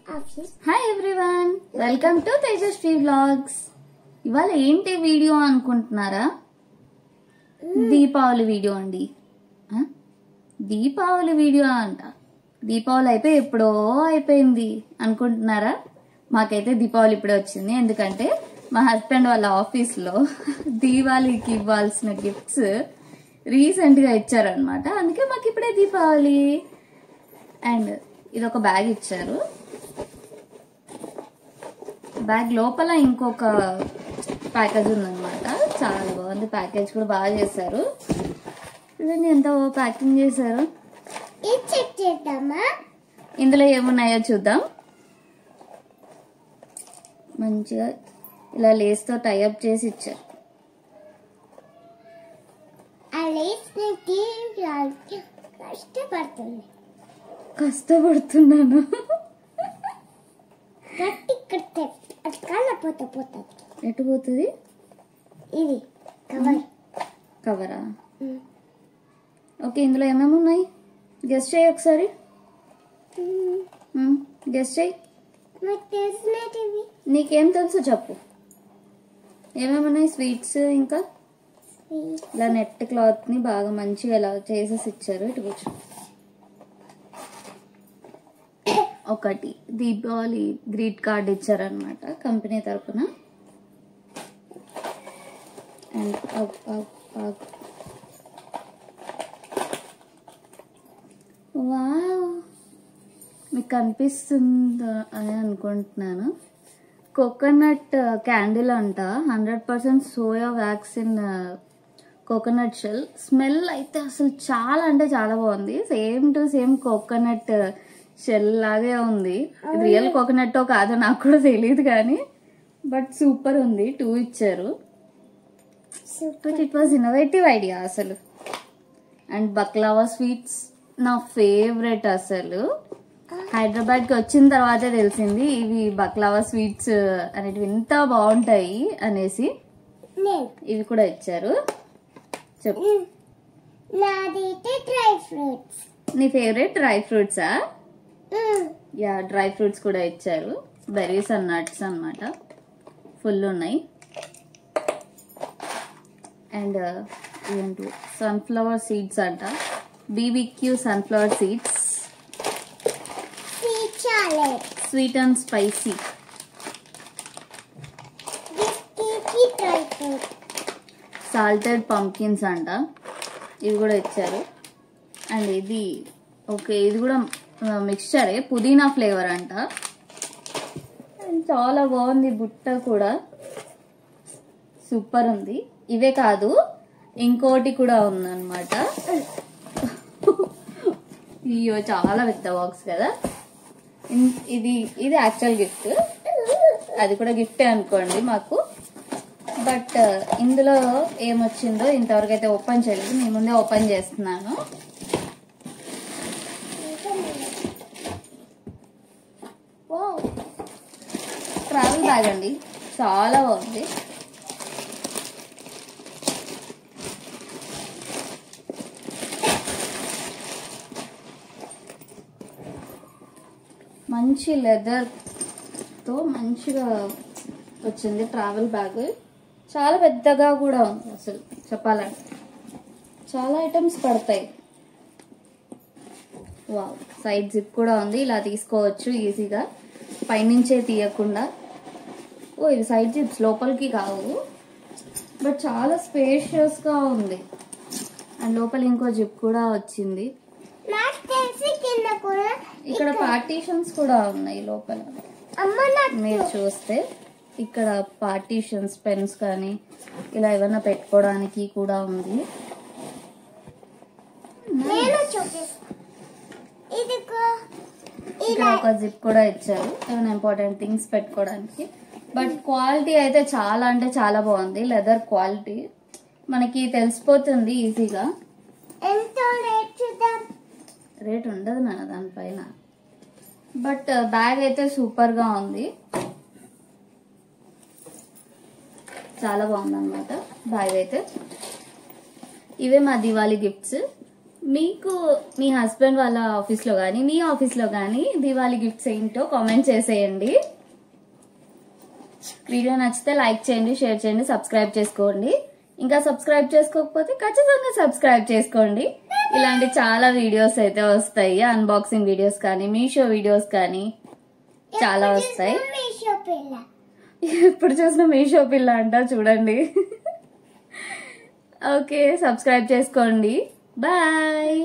Hi everyone, welcome to Tejaswi vlogs. ఇవాళ ఏంటి video అనుకుంటున్నారా? దీపావళి వీడియో అండి. దీపావళి వీడియో అంట. దీపావళి అయిపోయి ఎప్పుడో అయిపోయింది అనుకుంటున్నారా? మాకైతే దీపావళి ఇప్పుడే వచ్చింది. ఎందుకంటే మా హస్బెండ్ వాళ్ళ ఆఫీస్ లో దీపావళికి ఇవ్వాల్సిన గిఫ్ట్స్ రీసెంట్ గా ఇచ్చారనమాట. అందుకే మాకు ఇప్పుడే దీపావళి. అండ్ ఇది ఒక బ్యాగ్ ఇచ్చారు. బ్యాగ్ లోపల ఇంకొక ప్యాకేజ్ ఉందన్నమాట. చాలా బాగుంది. ప్యాకేజ్ కూడా బాగా చేశారు. చూడండి ఎంత ప్యాకింగ్ చేశారు. ఇందులో ఏమున్నాయో చూద్దాం. మంచిగా ఇలా లేస్ తో టైఅప్ చేసి ఇచ్చారు. కష్టపడుతున్నాను. ఎటు పోతుంది ఇది? కవరా? ఓకే, ఇందులో ఏమేమి ఉన్నాయి గెస్ట్ చేయి ఒకసారి. గెస్ట్ చేయి. నీకేం తెలుసు చెప్పు. ఏమేమి ఉన్నాయి? స్వీట్స్, ఇంకా ఇలా నెట్ క్లాత్ ని బాగా మంచిగా ఇలా చేసేసి ఇచ్చారు. ఇటు కూర్చో. ఒకటి దీపావళి గ్రీట్ కార్డ్ ఇచ్చారనమాట కంపెనీ తరఫున. అండ్ వావ్, మీకు కనిపిస్తుందా అని అనుకుంటున్నాను. కోకోనట్ క్యాండిల్ అంట. 100% సోయా వ్యాక్సిన్ కోకోనట్ షెల్. స్మెల్ అయితే అసలు చాలా అంటే చాలా బాగుంది. Same to same coconut shell లాగే ఉంది. ఇది రియల్ కోకోనట్ కాదో నాకు కూడా తెలియదు కానీ బట్ సూపర్ ఉంది. 2 ఇచ్చారు. But it was innovative idea అసలు. అండ్ బక్లావా స్వీట్స్ నా ఫేవరెట్. అసలు హైదరాబాద్ కి వచ్చిన తర్వాతే తెలిసింది ఇవి బక్లావా స్వీట్స్ అనేటివి ఎంత బాగుంటాయి అనేసి. ఇవి కూడా ఇచ్చారు. చెప్పు. నీ ఫేవరెట్ డ్రై ఫ్రూట్సా? యా, డ్రై ఫ్రూట్స్ కూడా ఇచ్చారు. బెర్రీస్ అండ్ నట్స్ అన్నమాట. ఫుల్ ఉన్నాయి. అండ్ ఏంటి సన్ఫ్లవర్ సీడ్స్ అంట. BBQ sunflower seeds. Sweet and spicy. Salted pumpkins అంట. ఇవి కూడా ఇచ్చారు. అండ్ ఇది ఓకే, ఇది కూడా మిక్స్చరే, పుదీనా ఫ్లేవర్ అంట. చాలా బాగుంది. బుట్ట కూడా సూపర్ ఉంది. ఇవే కాదు ఇంకోటి కూడా ఉందన్నమాట. అయ్యో, చాలా పెద్ద బాక్స్ కదా ఇది. ఇది యాక్చువల్ గిఫ్ట్. అది కూడా గిఫ్టే అనుకోండి మాకు. బట్ ఇందులో ఏమొచ్చిందో ఇంతవరకు అయితే ఓపెన్ చేయలేదు. మీ ముందే ఓపెన్ చేస్తున్నాను. ట్రావెల్ బ్యాగ్ అండి. చాలా బాగుంది. మంచి లెదర్ తో మంచిగా వచ్చింది ట్రావెల్ బ్యాగ్. చాలా పెద్దగా కూడా ఉంది. అసలు చెప్పాలంటే చాలా ఐటమ్స్ పడతాయి. వావ్, సైడ్ జిప్ కూడా ఉంది. ఇలా తీసుకోవచ్చు ఈజీగా, పైనుంచే తీయకుండా. ఓ, ఇది సైడ్ జిప్స్, లోపలికి కావు. బట్ చాలా స్పేషియస్ గా ఉంది. అండ్ లోపల ఇంకో జిప్ కూడా వచ్చింది. ఇక్కడ పార్టీషన్స్ కూడా ఉన్నాయి లోపల. మీరు చూస్తే ఇక్కడ పార్టీషన్స్, పెన్స్ కానీ ఇలా ఏమైనా పెట్టుకోవడానికి కూడా ఉంది. ఇక్కడ ఒక జిప్ కూడా ఇచ్చారు ఏమైనా ఇంపార్టెంట్ థింగ్స్ పెట్టుకోవడానికి. బట్ క్వాలిటీ అయితే చాలా అంటే చాలా బాగుంది. లెదర్ క్వాలిటీ మనకి తెలిసిపోతుంది ఈజీగా. రేట్ ఉండదు నాన్న దానిపైన. బట్ బ్యాగ్ అయితే సూపర్ గా ఉంది. చాలా బాగుంది అనమాట బ్యాగ్ అయితే. ఇవే మా దివాళీ గిఫ్ట్స్. మీకు మీ హస్బెండ్ వాళ్ళ ఆఫీస్లో కానీ మీ ఆఫీస్లో కానీ దివాళీ గిఫ్ట్స్ ఏంటో కామెంట్ చేసేయండి. వీడియో నచ్చితే లైక్ చేయండి, షేర్ చేయండి, సబ్స్క్రైబ్ చేసుకోండి. ఇంకా సబ్స్క్రైబ్ చేసుకోకపోతే ఖచ్చితంగా సబ్స్క్రైబ్ చేసుకోండి. ఇలాంటి చాలా వీడియోస్ అయితే వస్తాయి, అన్బాక్సింగ్ వీడియోస్ కానీ మీషో వీడియోస్ కానీ చాలా వస్తాయి. ఎప్పుడు చూసిన మీషో పిల్ల అంట చూడండి. ఓకే, సబ్స్క్రైబ్ చేసుకోండి. బాయ్.